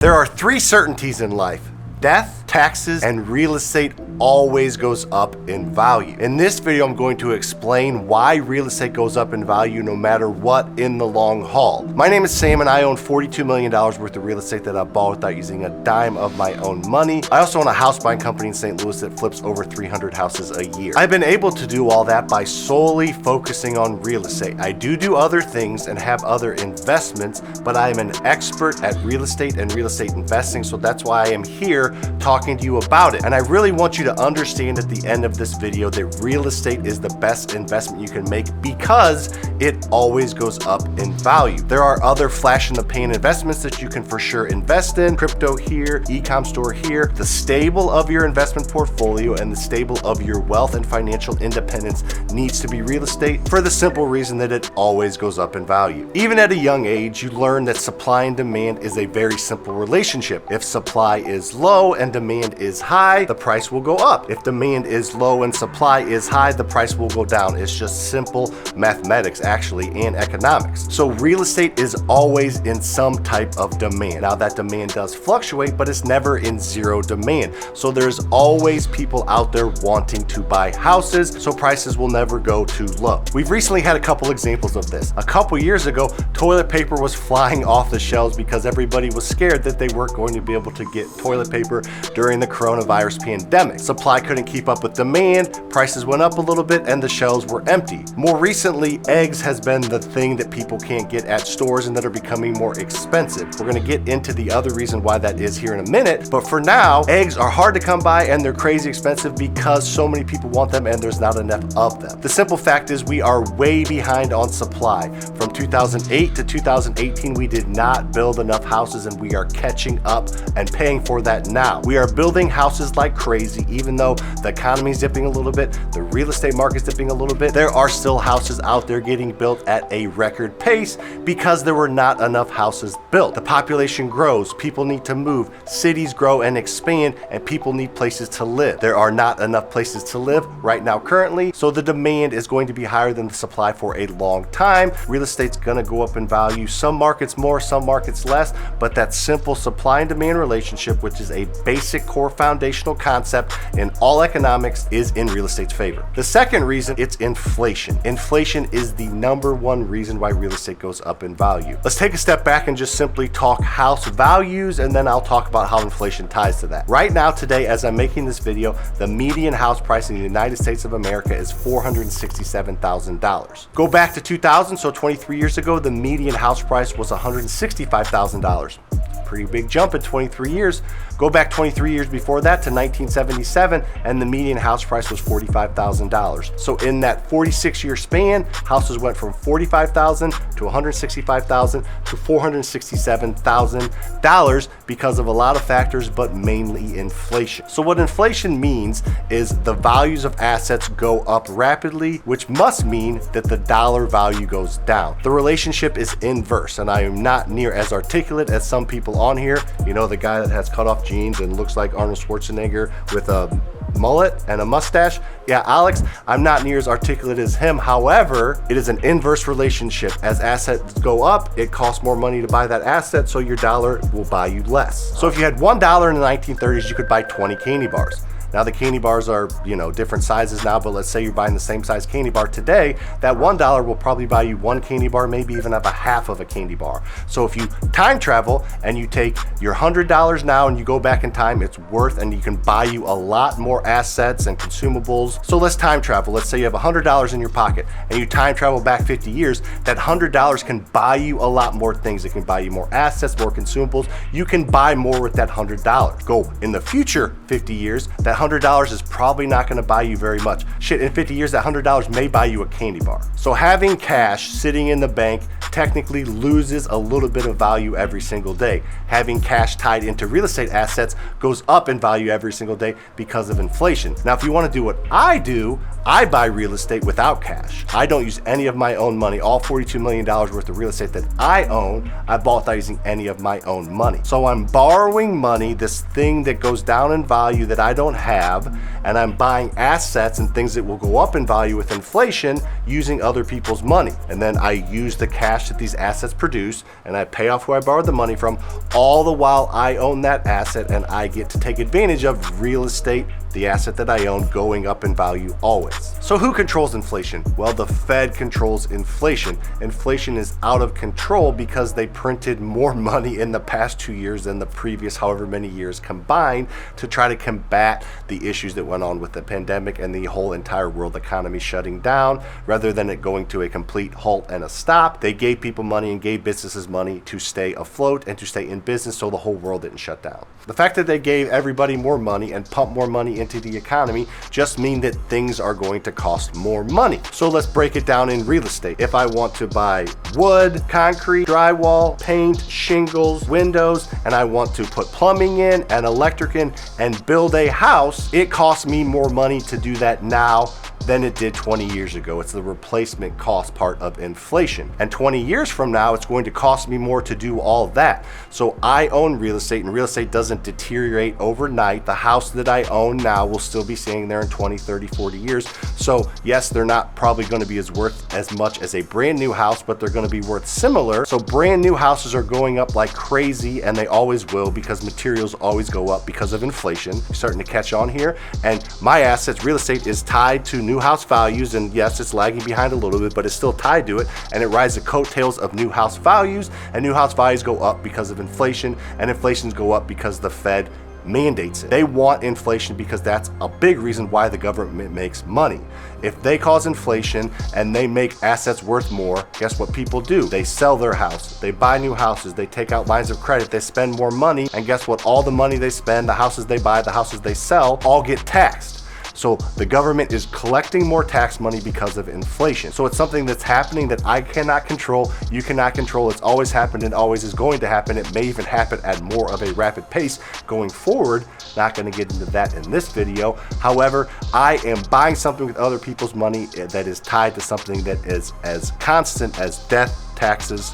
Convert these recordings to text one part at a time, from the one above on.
There are three certainties in life: death, taxes, and real estate always goes up in value. In this video, I'm going to explain why real estate goes up in value no matter what in the long haul. My name is Sam and I own $42 million worth of real estate that I bought without using a dime of my own money. I also own a house buying company in St. Louis that flips over 300 houses a year. I've been able to do all that by solely focusing on real estate. I do other things and have other investments, but I am an expert at real estate and real estate investing, so that's why I am here talking to you about it. And I really want you to understand at the end of this video that real estate is the best investment you can make because it always goes up in value. There are other flash in the pan investments that you can for sure invest in. Crypto here, e-com store here. The stable of your investment portfolio and the stable of your wealth and financial independence needs to be real estate for the simple reason that it always goes up in value. Even at a young age, you learn that supply and demand is a very simple relationship. If supply is low and demand is high, the price will go up. If demand is low and supply is high, the price will go down. It's just simple mathematics actually, and economics. So real estate is always in some type of demand. Now that demand does fluctuate, but it's never in zero demand. So there's always people out there wanting to buy houses, so prices will never go too low. We've recently had a couple examples of this. A couple years ago, toilet paper was flying off the shelves because everybody was scared that they weren't going to be able to get toilet paper during the coronavirus pandemic. Supply couldn't keep up with demand, prices went up a little bit, and the shelves were empty. More recently, eggs has been the thing that people can't get at stores and that are becoming more expensive. We're gonna get into the other reason why that is here in a minute, but for now, eggs are hard to come by and they're crazy expensive because so many people want them and there's not enough of them. The simple fact is we are way behind on supply. From 2008 to 2018, we did not build enough houses and we are catching up and paying for that now. We are building houses like crazy, even though the economy is dipping a little bit, the real estate market's dipping a little bit, there are still houses out there getting built at a record pace because there were not enough houses built. The population grows, people need to move, cities grow and expand, and people need places to live. There are not enough places to live right now currently, so the demand is going to be higher than the supply for a long time. Real estate's gonna go up in value, some markets more, some markets less, but that simple supply and demand relationship, which is a basic core foundational concept in all economics, is in real estate's favor. The second reason, it's inflation. Inflation is the number one reason why real estate goes up in value. Let's take a step back and just simply talk house values, and then I'll talk about how inflation ties to that. Right now, today, as I'm making this video, the median house price in the United States of America is $467,000. Go back to 2000, so 23 years ago, the median house price was $165,000. Pretty big jump in 23 years. Go back 23 years before that to 1977, and the median house price was $45,000. So in that 46-year span, houses went from $45,000 to $165,000 to $467,000 because of a lot of factors, but mainly inflation. So what inflation means is the values of assets go up rapidly, which must mean that the dollar value goes down. The relationship is inverse, and I am not near as articulate as some people on here. You know, the guy that has cut off jeans and looks like Arnold Schwarzenegger with a mullet and a mustache. Yeah, Alex, I'm not near as articulate as him. However, it is an inverse relationship. As assets go up, it costs more money to buy that asset, so your dollar will buy you less. So if you had $1 in the 1930s, you could buy 20 candy bars. Now the candy bars are, different sizes now, but let's say you're buying the same size candy bar today, that $1 will probably buy you one candy bar, maybe even have a half of a candy bar. So if you time travel and you take your $100 now and you go back in time, it's worth, and you can buy you a lot more assets and consumables. So let's time travel. Let's say you have $100 in your pocket and you time travel back 50 years, that $100 can buy you a lot more things. It can buy you more assets, more consumables. You can buy more with that $100. Go in the future 50 years, that $100 is probably not going to buy you very much. Shit, in 50 years, that $100 may buy you a candy bar. So having cash sitting in the bank technically loses a little bit of value every single day. Having cash tied into real estate assets goes up in value every single day because of inflation. Now, if you want to do what I do, I buy real estate without cash. I don't use any of my own money. All $42 million worth of real estate that I own, I bought without using any of my own money. So I'm borrowing money, this thing that goes down in value that I don't have have, and I'm buying assets and things that will go up in value with inflation using other people's money. And then I use the cash that these assets produce and I pay off who I borrowed the money from, all the while I own that asset and I get to take advantage of real estate, the asset that I own, going up in value always. So who controls inflation? Well, the Fed controls inflation. Inflation is out of control because they printed more money in the past 2 years than the previous however many years combined to try to combat the issues that went on with the pandemic and the whole entire world economy shutting down. Rather than it going to a complete halt and a stop, they gave people money and gave businesses money to stay afloat and to stay in business so the whole world didn't shut down. The fact that they gave everybody more money and pumped more money into the economy just mean that things are going to cost more money. So let's break it down in real estate. If I want to buy wood, concrete, drywall, paint, shingles, windows, and I want to put plumbing in and electric in and build a house, it costs me more money to do that now than it did 20 years ago. It's the replacement cost part of inflation. And 20 years from now, it's going to cost me more to do all that. So I own real estate, and real estate doesn't deteriorate overnight. The house that I own now will still be sitting there in 20, 30, 40 years. So yes, they're not probably going to be worth as much as a brand new house, but they're going to be worth similar. So brand new houses are going up like crazy, and they always will because materials always go up because of inflation. Starting to catch on here. And my assets, real estate, is tied to new house values, and yes, it's lagging behind a little bit, but it's still tied to it, and it rides the coattails of new house values, and new house values go up because of inflation, and inflations go up because the Fed mandates it. They want inflation because that's a big reason why the government makes money. If they cause inflation and they make assets worth more, guess what people do? They sell their house, they buy new houses, they take out lines of credit, they spend more money, and guess what? All the money they spend, the houses they buy, the houses they sell, all get taxed. So the government is collecting more tax money because of inflation. So it's something that's happening that I cannot control, you cannot control. It's always happened and always is going to happen. It may even happen at more of a rapid pace going forward. Not going to get into that in this video. However, I am buying something with other people's money that is tied to something that is as constant as death, taxes,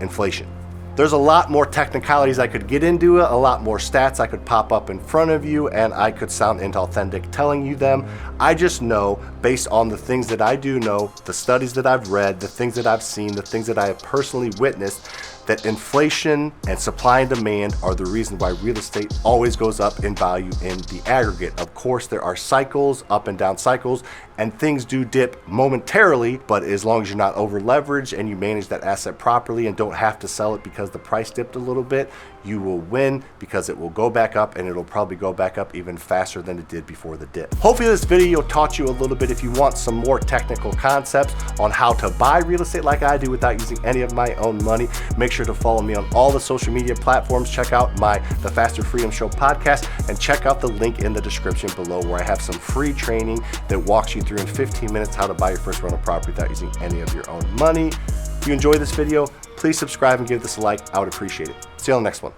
inflation. There's a lot more technicalities I could get into it, a lot more stats I could pop up in front of you, and I could sound inauthentic telling you them. I just know, based on the things that I do know, the studies that I've read, the things that I've seen, the things that I have personally witnessed, that inflation and supply and demand are the reason why real estate always goes up in value in the aggregate. Of course, there are cycles, up and down cycles, and things do dip momentarily, but as long as you're not over leveraged and you manage that asset properly and don't have to sell it because the price dipped a little bit, you will win because it will go back up, and it'll probably go back up even faster than it did before the dip. Hopefully this video taught you a little bit. If you want some more technical concepts on how to buy real estate like I do without using any of my own money, make sure to follow me on all the social media platforms. Check out the Faster Freedom Show podcast, and check out the link in the description below where I have some free training that walks you through in 15 minutes how to buy your first rental property without using any of your own money. If you enjoyed this video, please subscribe and give this a like. I would appreciate it. See you on the next one.